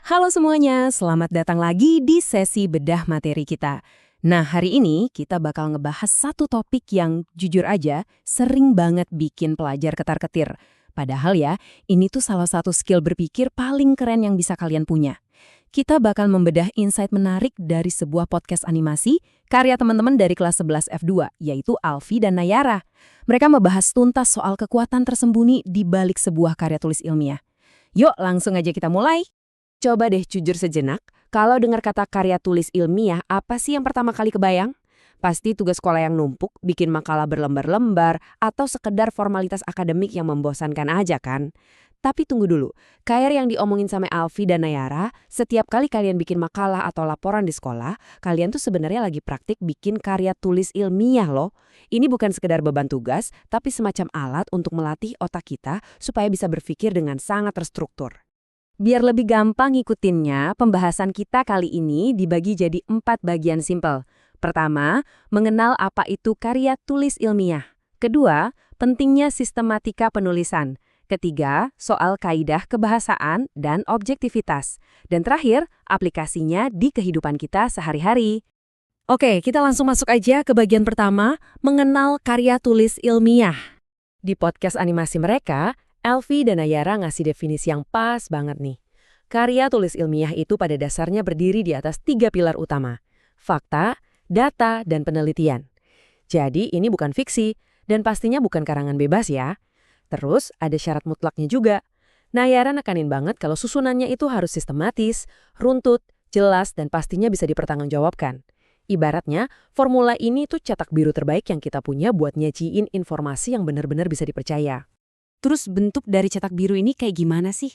Halo semuanya, selamat datang lagi di sesi bedah materi kita. Nah, hari ini kita bakal ngebahas satu topik yang jujur aja sering banget bikin pelajar ketar-ketir. Padahal ya, ini tuh salah satu skill berpikir paling keren yang bisa kalian punya. Kita bakal membedah insight menarik dari sebuah podcast animasi karya teman-teman dari kelas 11 F2, yaitu Alfi dan Nayara. Mereka membahas tuntas soal kekuatan tersembunyi di balik sebuah karya tulis ilmiah. Yuk, langsung aja kita mulai. Coba deh jujur sejenak, kalau dengar kata karya tulis ilmiah, apa sih yang pertama kali kebayang? Pasti tugas sekolah yang numpuk, bikin makalah berlembar-lembar, atau sekedar formalitas akademik yang membosankan aja kan? Tapi tunggu dulu, kayak yang diomongin sama Alfi dan Nayara, setiap kali kalian bikin makalah atau laporan di sekolah, kalian tuh sebenarnya lagi praktik bikin karya tulis ilmiah loh. Ini bukan sekedar beban tugas, tapi semacam alat untuk melatih otak kita supaya bisa berpikir dengan sangat terstruktur. Biar lebih gampang ngikutinnya, pembahasan kita kali ini dibagi jadi 4 bagian simpel. Pertama, mengenal apa itu karya tulis ilmiah. Kedua, pentingnya sistematika penulisan. Ketiga, soal kaidah kebahasaan dan objektivitas. Dan terakhir, aplikasinya di kehidupan kita sehari-hari. Oke, kita langsung masuk aja ke bagian pertama, mengenal karya tulis ilmiah. Di podcast animasi mereka, Alfi dan Nayara ngasih definisi yang pas banget nih. Karya tulis ilmiah itu pada dasarnya berdiri di atas 3 pilar utama. Fakta, data, dan penelitian. Jadi ini bukan fiksi, dan pastinya bukan karangan bebas ya. Terus ada syarat mutlaknya juga. Nayara nekanin banget kalau susunannya itu harus sistematis, runtut, jelas, dan pastinya bisa dipertanggungjawabkan. Ibaratnya, formula ini tuh cetak biru terbaik yang kita punya buat nyajiin informasi yang benar-benar bisa dipercaya. Terus bentuk dari cetak biru ini kayak gimana sih?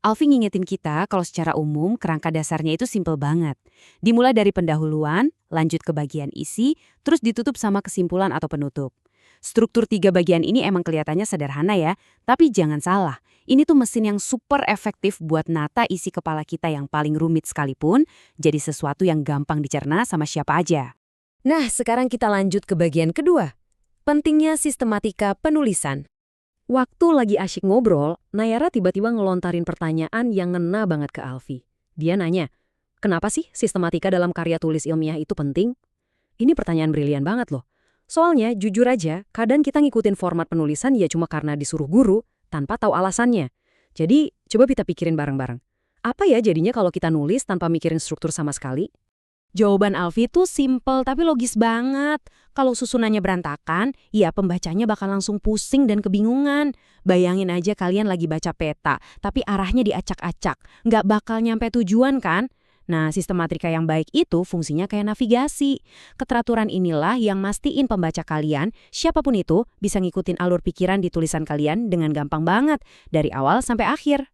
Alfi ngingetin kita kalau secara umum kerangka dasarnya itu simpel banget. Dimulai dari pendahuluan, lanjut ke bagian isi, terus ditutup sama kesimpulan atau penutup. Struktur 3 bagian ini emang kelihatannya sederhana ya, tapi jangan salah. Ini tuh mesin yang super efektif buat nata isi kepala kita yang paling rumit sekalipun, jadi sesuatu yang gampang dicerna sama siapa aja. Nah, sekarang kita lanjut ke bagian kedua. Pentingnya sistematika penulisan. Waktu lagi asyik ngobrol, Nayara tiba-tiba ngelontarin pertanyaan yang ngena banget ke Alfi. Dia nanya, kenapa sih sistematika dalam karya tulis ilmiah itu penting? Ini pertanyaan brilian banget loh. Soalnya, jujur aja, kadang kita ngikutin format penulisan ya cuma karena disuruh guru, tanpa tahu alasannya. Jadi, coba kita pikirin bareng-bareng. Apa ya jadinya kalau kita nulis tanpa mikirin struktur sama sekali? Jawaban Alfi tuh simple tapi logis banget. Kalau susunannya berantakan, ya pembacanya bakal langsung pusing dan kebingungan. Bayangin aja kalian lagi baca peta, tapi arahnya diacak-acak. Nggak bakal nyampe tujuan kan? Nah, sistematika yang baik itu fungsinya kayak navigasi. Keteraturan inilah yang mastiin pembaca kalian, siapapun itu, bisa ngikutin alur pikiran di tulisan kalian dengan gampang banget, dari awal sampai akhir.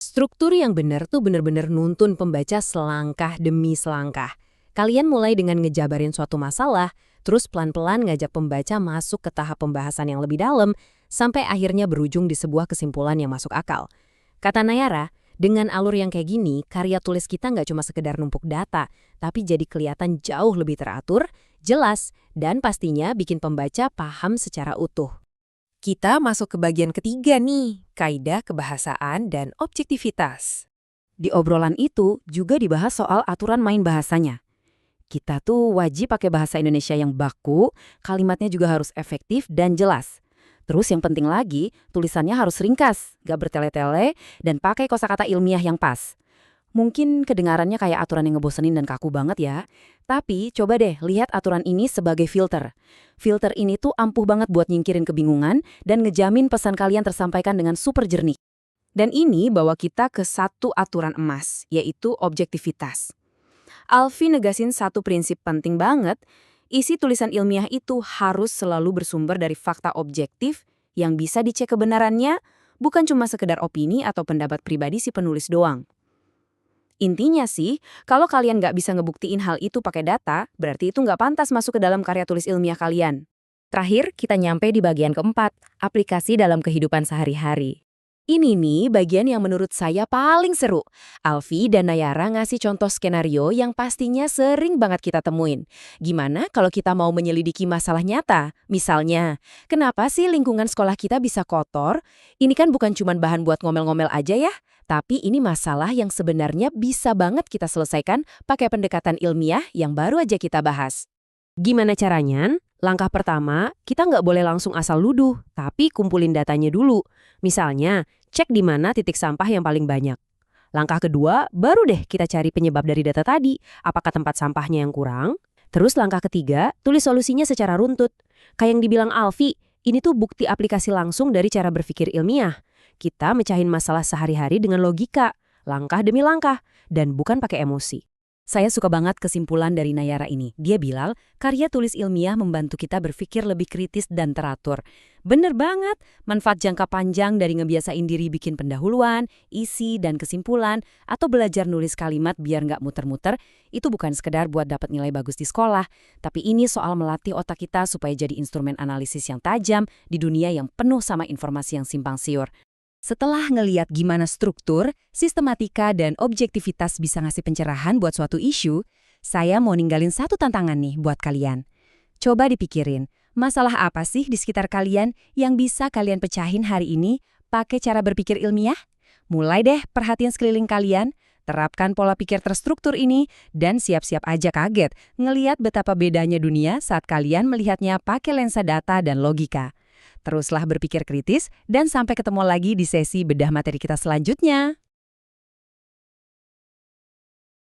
Struktur yang benar tuh benar-benar nuntun pembaca selangkah demi selangkah. Kalian mulai dengan ngejabarin suatu masalah, terus pelan-pelan ngajak pembaca masuk ke tahap pembahasan yang lebih dalam, sampai akhirnya berujung di sebuah kesimpulan yang masuk akal. Kata Nayara, dengan alur yang kayak gini, karya tulis kita nggak cuma sekedar numpuk data, tapi jadi kelihatan jauh lebih teratur, jelas, dan pastinya bikin pembaca paham secara utuh. Kita masuk ke bagian ketiga nih, kaidah kebahasaan dan objektivitas. Di obrolan itu juga dibahas soal aturan main bahasanya. Kita tuh wajib pakai bahasa Indonesia yang baku, kalimatnya juga harus efektif dan jelas. Terus yang penting lagi, tulisannya harus ringkas, gak bertele-tele, dan pakai kosakata ilmiah yang pas. Mungkin kedengarannya kayak aturan yang ngebosenin dan kaku banget ya. Tapi coba deh lihat aturan ini sebagai filter. Filter ini tuh ampuh banget buat nyingkirin kebingungan dan ngejamin pesan kalian tersampaikan dengan super jernih. Dan ini bawa kita ke satu aturan emas, yaitu objektivitas. Alfi negasin satu prinsip penting banget, isi tulisan ilmiah itu harus selalu bersumber dari fakta objektif yang bisa dicek kebenarannya, bukan cuma sekedar opini atau pendapat pribadi si penulis doang. Intinya sih, kalau kalian nggak bisa ngebuktiin hal itu pakai data, berarti itu nggak pantas masuk ke dalam karya tulis ilmiah kalian. Terakhir, kita nyampe di bagian keempat, aplikasi dalam kehidupan sehari-hari. Ini nih bagian yang menurut saya paling seru. Alfi dan Nayara ngasih contoh skenario yang pastinya sering banget kita temuin. Gimana kalau kita mau menyelidiki masalah nyata? Misalnya, kenapa sih lingkungan sekolah kita bisa kotor? Ini kan bukan cuma bahan buat ngomel-ngomel aja ya, tapi ini masalah yang sebenarnya bisa banget kita selesaikan pakai pendekatan ilmiah yang baru aja kita bahas. Gimana caranya? Langkah pertama, kita nggak boleh langsung asal nuduh, tapi kumpulin datanya dulu. Misalnya, cek di mana titik sampah yang paling banyak. Langkah kedua, baru deh kita cari penyebab dari data tadi. Apakah tempat sampahnya yang kurang? Terus langkah ketiga, tulis solusinya secara runtut. Kayak yang dibilang Alfi, ini tuh bukti aplikasi langsung dari cara berpikir ilmiah. Kita mecahin masalah sehari-hari dengan logika, langkah demi langkah, dan bukan pakai emosi. Saya suka banget kesimpulan dari Nayara ini. Dia bilang, karya tulis ilmiah membantu kita berpikir lebih kritis dan teratur. Bener banget, manfaat jangka panjang dari ngebiasain diri bikin pendahuluan, isi, dan kesimpulan, atau belajar nulis kalimat biar nggak muter-muter, itu bukan sekedar buat dapat nilai bagus di sekolah, tapi ini soal melatih otak kita supaya jadi instrumen analisis yang tajam di dunia yang penuh sama informasi yang simpang siur. Setelah ngeliat gimana struktur, sistematika, dan objektivitas bisa ngasih pencerahan buat suatu isu, saya mau ninggalin satu tantangan nih buat kalian. Coba dipikirin, masalah apa sih di sekitar kalian yang bisa kalian pecahin hari ini pakai cara berpikir ilmiah? Mulai deh perhatiin sekeliling kalian, terapkan pola pikir terstruktur ini, dan siap-siap aja kaget ngeliat betapa bedanya dunia saat kalian melihatnya pakai lensa data dan logika. Teruslah berpikir kritis dan sampai ketemu lagi di sesi bedah materi kita selanjutnya.